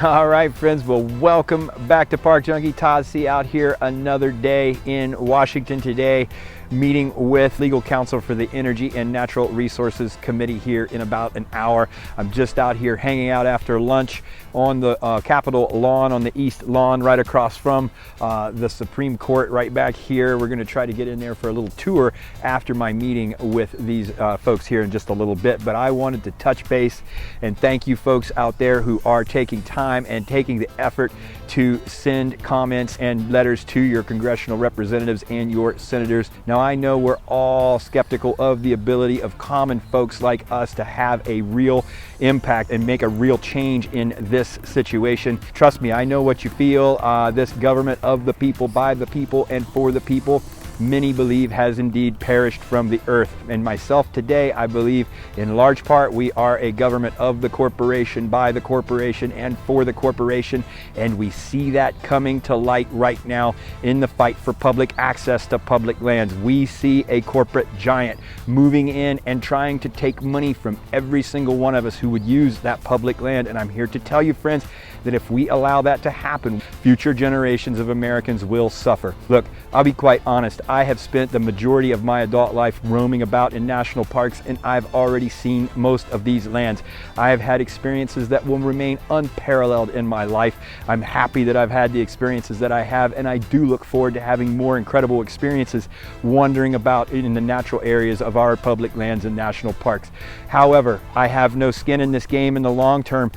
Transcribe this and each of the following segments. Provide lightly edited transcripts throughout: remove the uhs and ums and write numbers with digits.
All right, friends, well, welcome back to Park Junkie. Todd C out here another day in Washington today, meeting with legal counsel for the Energy and Natural Resources Committee here in about an hour. I'm just out here hanging out after lunch on the Capitol lawn, on the east lawn, right across from the Supreme Court, right back here. We're going to try to get in there for a little tour after my meeting with these folks here in just a little bit. But I wanted to touch base and thank you folks out there who are taking time and taking the effort to send comments and letters to your congressional representatives and your senators. Now, I know we're all skeptical of the ability of common folks like us to have a real impact and make a real change in this situation. Trust me, I know what you feel. This government of the people, by the people, and for the people, many believe has indeed perished from the earth. And myself today, I believe in large part we are a government of the corporation, by the corporation, and for the corporation. And we see that coming to light right now in the fight for public access to public lands. We see a corporate giant moving in and trying to take money from every single one of us who would use that public land. And I'm here to tell you, friends, that if we allow that to happen, future generations of Americans will suffer. Look, I'll be quite honest. I have spent the majority of my adult life roaming about in national parks, and I've already seen most of these lands. I have had experiences that will remain unparalleled in my life. I'm happy that I've had the experiences that I have, and I do look forward to having more incredible experiences wandering about in the natural areas of our public lands and national parks. However, I have no skin in this game in the long term.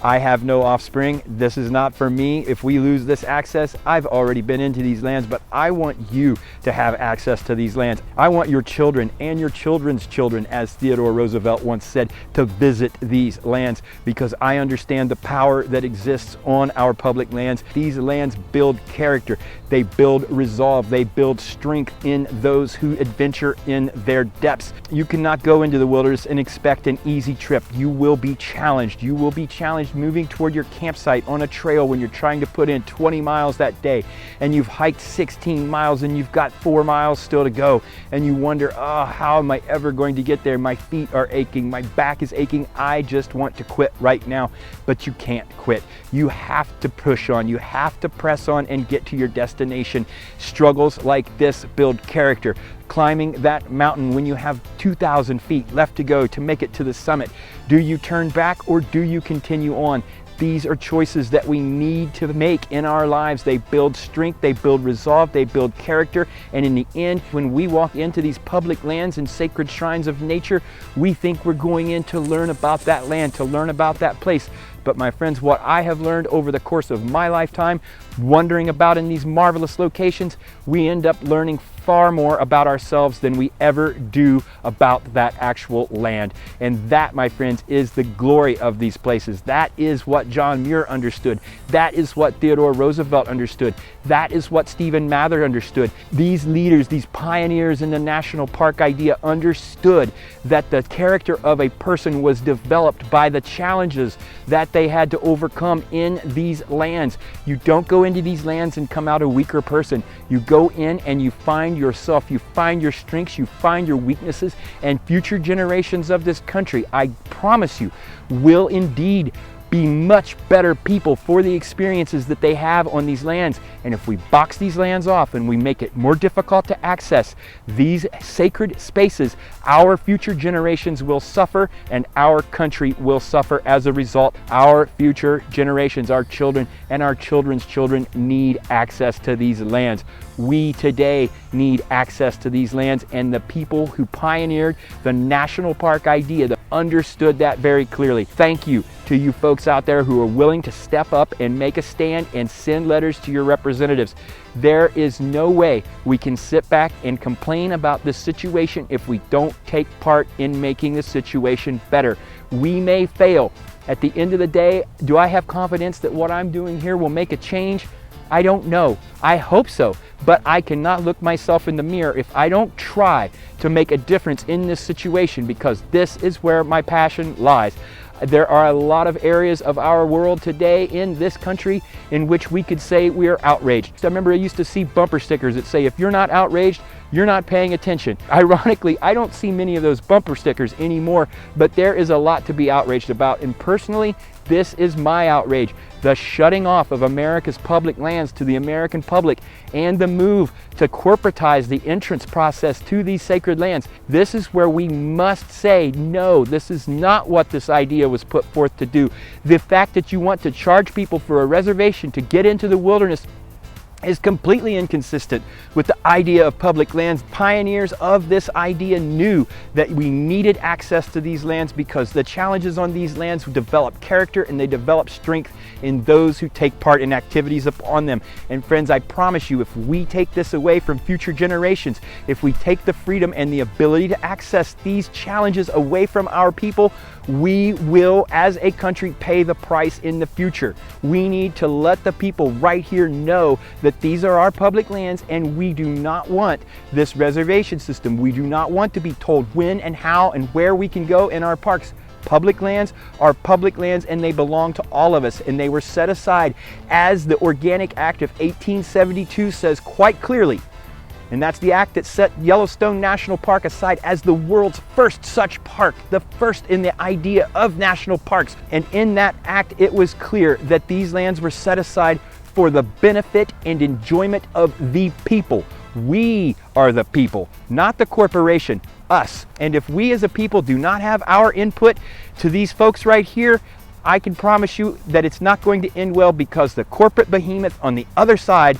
I have no offspring. This is not for me. If we lose this access, I've already been into these lands, but I want you to have access to these lands. I want your children and your children's children, as Theodore Roosevelt once said, to visit these lands, because I understand the power that exists on our public lands. These lands build character. They build resolve. They build strength in those who adventure in their depths. You cannot go into the wilderness and expect an easy trip. You will be challenged. You will be challenged moving toward your campsite on a trail when you're trying to put in 20 miles that day, and you've hiked 16 miles and you've got 4 miles still to go, and you wonder, oh, how am I ever going to get there? My feet are aching, my back is aching, I just want to quit right now. But you can't quit. You have to push on, you have to press on and get to your destination. Struggles like this build character. Climbing that mountain when you have 2,000 feet left to go to make it to the summit. Do you turn back or do you continue on? These are choices that we need to make in our lives. They build strength, they build resolve, they build character. And in the end, when we walk into these public lands and sacred shrines of nature, we think we're going in to learn about that land, to learn about that place. But my friends, what I have learned over the course of my lifetime, wandering about in these marvelous locations, we end up learning far more about ourselves than we ever do about that actual land. And that, my friends, is the glory of these places. That is what John Muir understood. That is what Theodore Roosevelt understood. That is what Stephen Mather understood. These leaders, these pioneers in the national park idea understood that the character of a person was developed by the challenges that they had to overcome in these lands. You don't go into these lands and come out a weaker person. You go in and you find yourself, you find your strengths, you find your weaknesses, and future generations of this country, I promise you, will indeed be much better people for the experiences that they have on these lands. And if we box these lands off and we make it more difficult to access these sacred spaces, our future generations will suffer and our country will suffer as a result. Our future generations, our children and our children's children need access to these lands. We today need access to these lands, and the people who pioneered the national park idea that understood that very clearly. Thank you to you folks out there who are willing to step up and make a stand and send letters to your representatives. There is no way we can sit back and complain about this situation if we don't take part in making the situation better. We may fail. At the end of the day, do I have confidence that what I'm doing here will make a change? I don't know. I hope so, but I cannot look myself in the mirror if I don't try to make a difference in this situation, because this is where my passion lies. There are a lot of areas of our world today in this country in which we could say we are outraged. I remember I used to see bumper stickers that say, if you're not outraged, you're not paying attention. Ironically, I don't see many of those bumper stickers anymore, but there is a lot to be outraged about. And personally, This is my outrage. The shutting off of America's public lands to the American public and the move to corporatize the entrance process to these sacred lands. This is where we must say, no, this is not what this idea was put forth to do. The fact that you want to charge people for a reservation to get into the wilderness is completely inconsistent with the idea of public lands. Pioneers of this idea knew that we needed access to these lands because the challenges on these lands develop character and they develop strength in those who take part in activities upon them. And friends, I promise you, if we take this away from future generations, if we take the freedom and the ability to access these challenges away from our people, we will, as a country, pay the price in the future. We need to let the people right here know that these are our public lands and we do not want this reservation system. We do not want to be told when and how and where we can go in our parks. Public lands are public lands and they belong to all of us, and they were set aside, as the Organic Act of 1872 says quite clearly. And that's the act that set Yellowstone National Park aside as the world's first such park, the first in the idea of national parks. And in that act, it was clear that these lands were set aside for the benefit and enjoyment of the people. We are the people, not the corporation, us. And if we as a people do not have our input to these folks right here, I can promise you that it's not going to end well, because the corporate behemoth on the other side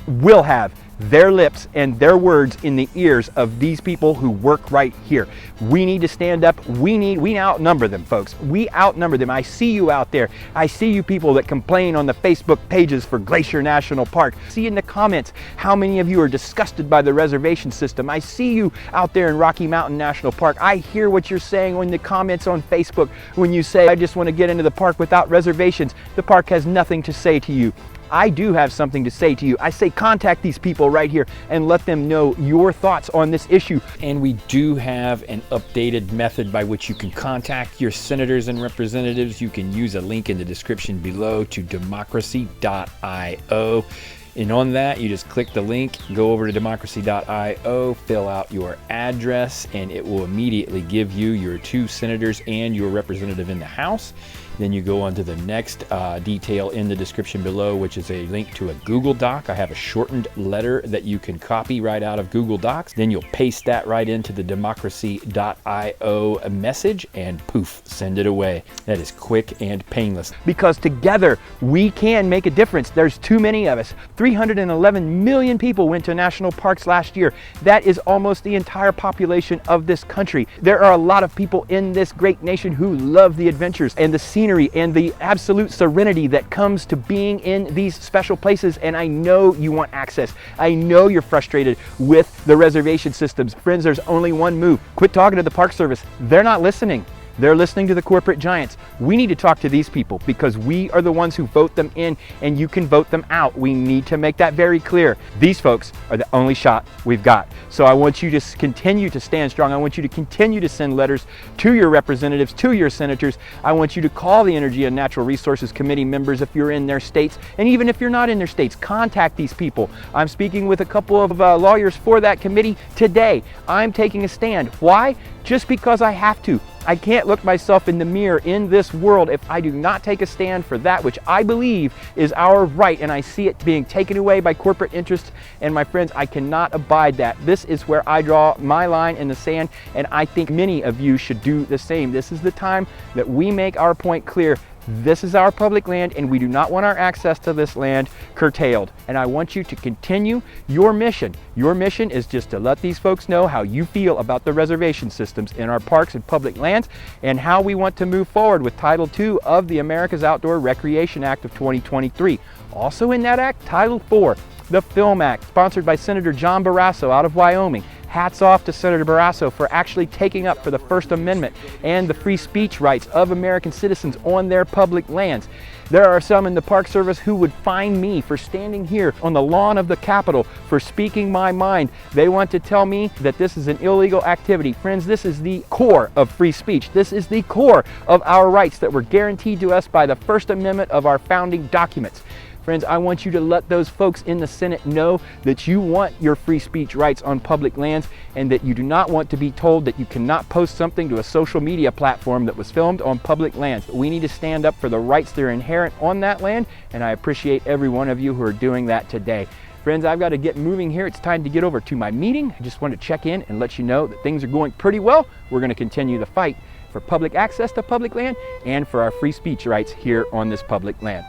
will have their lips and their words in the ears of these people who work right here. We need to stand up. We outnumber them, folks. We outnumber them. I see you out there. I see you people that complain on the Facebook pages for Glacier National Park. See in the comments how many of you are disgusted by the reservation system. I see you out there in Rocky Mountain National Park. I hear what you're saying in the comments on Facebook when you say, I just want to get into the park without reservations. The park has nothing to say to you. I do have something to say to you. I say contact these people right here and let them know your thoughts on this issue. And we do have an updated method by which you can contact your senators and representatives. You can use a link in the description below to democracy.io. And on that, you just click the link, go over to democracy.io, fill out your address, and it will immediately give you your 2 senators and your representative in the House. Then you go on to the next detail in the description below, which is a link to a Google Doc. I have a shortened letter that you can copy right out of Google Docs. Then you'll paste that right into the democracy.io message and poof, send it away. That is quick and painless. Because together we can make a difference. There's too many of us. 311 million people went to national parks last year. That is almost the entire population of this country. There are a lot of people in this great nation who love the adventures and the scenery and the absolute serenity that comes to being in these special places. And I know you want access. I know you're frustrated with the reservation systems. Friends, there's only one move. Quit talking to the Park Service. They're not listening. They're listening to the corporate giants. We need to talk to these people because we are the ones who vote them in, and you can vote them out. We need to make that very clear. These folks are the only shot we've got. So I want you to continue to stand strong. I want you to continue to send letters to your representatives, to your senators. I want you to call the Energy and Natural Resources Committee members if you're in their states. And even if you're not in their states, contact these people. I'm speaking with a couple of lawyers for that committee today. I'm taking a stand. Why? Just because I have to. I can't look myself in the mirror in this world if I do not take a stand for that which I believe is our right, and I see it being taken away by corporate interests. And my friends, I cannot abide that. This is where I draw my line in the sand, and I think many of you should do the same. This is the time that we make our point clear. This is our public land, and we do not want our access to this land curtailed. And I want you to continue your mission. Your mission is just to let these folks know how you feel about the reservation systems in our parks and public lands, and how we want to move forward with Title II of the America's Outdoor Recreation Act of 2023. Also in that act, Title IV, the Film Act, sponsored by Senator John Barrasso out of Wyoming. Hats off to Senator Barrasso for actually taking up for the First Amendment and the free speech rights of American citizens on their public lands. There are some in the Park Service who would fine me for standing here on the lawn of the Capitol for speaking my mind. They want to tell me that this is an illegal activity. Friends, this is the core of free speech. This is the core of our rights that were guaranteed to us by the First Amendment of our founding documents. Friends, I want you to let those folks in the Senate know that you want your free speech rights on public lands and that you do not want to be told that you cannot post something to a social media platform that was filmed on public lands. We need to stand up for the rights that are inherent on that land, and I appreciate every one of you who are doing that today. Friends, I've got to get moving here. It's time to get over to my meeting. I just want to check in and let you know that things are going pretty well. We're going to continue the fight for public access to public land and for our free speech rights here on this public land.